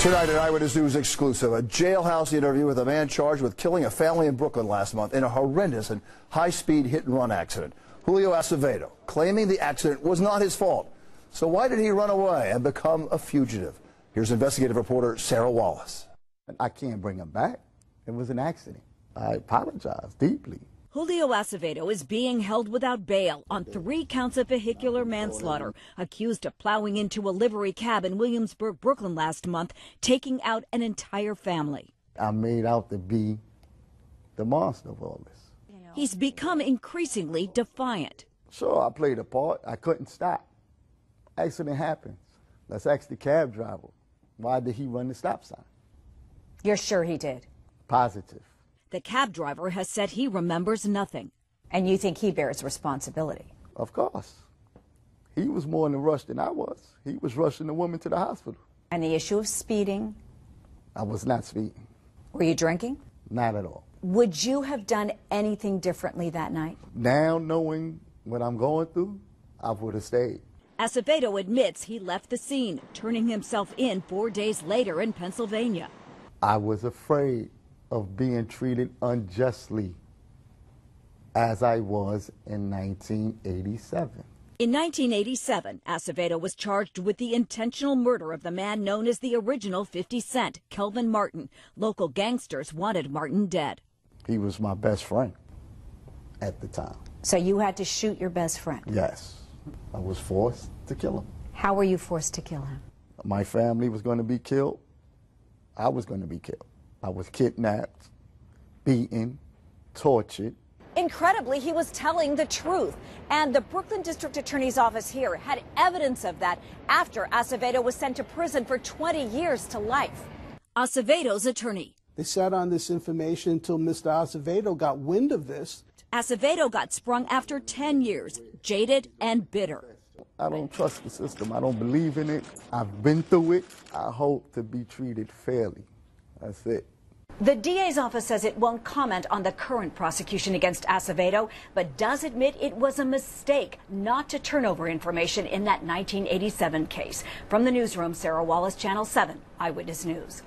Tonight, an Eyewitness News exclusive, a jailhouse interview with a man charged with killing a family in Brooklyn last month in a horrendous and high-speed hit-and-run accident. Julio Acevedo claiming the accident was not his fault. So why did he run away and become a fugitive? Here's investigative reporter Sarah Wallace. I can't bring him back. It was an accident. I apologize deeply. Julio Acevedo is being held without bail on 3 counts of vehicular manslaughter, accused of plowing into a livery cab in Williamsburg, Brooklyn last month, taking out an entire family. I made out to be the monster of all this. He's become increasingly defiant. Sure, I played a part. I couldn't stop. Accident happens. Let's ask the cab driver. Why did he run the stop sign? You're sure he did? Positive. The cab driver has said he remembers nothing. And you think he bears responsibility? Of course. He was more in a rush than I was. He was rushing the woman to the hospital. And the issue of speeding? I was not speeding. Were you drinking? Not at all. Would you have done anything differently that night? Now knowing what I'm going through, I would have stayed. Acevedo admits he left the scene, turning himself in 4 days later in Pennsylvania. I was afraid of being treated unjustly as I was in 1987. In 1987, Acevedo was charged with the intentional murder of the man known as the original 50 Cent, Kelvin Martin. Local gangsters wanted Martin dead. He was my best friend at the time. So you had to shoot your best friend? Yes. I was forced to kill him. How were you forced to kill him? My family was going to be killed. I was going to be killed. I was kidnapped, beaten, tortured. Incredibly, he was telling the truth. And the Brooklyn District Attorney's Office here had evidence of that after Acevedo was sent to prison for 20 years to life. Acevedo's attorney. They sat on this information until Mr. Acevedo got wind of this. Acevedo got sprung after 10 years, jaded and bitter. I don't trust the system. I don't believe in it. I've been through it. I hope to be treated fairly. That's it. The DA's office says it won't comment on the current prosecution against Acevedo, but does admit it was a mistake not to turn over information in that 1987 case. From the newsroom, Sarah Wallace, Channel 7 Eyewitness News.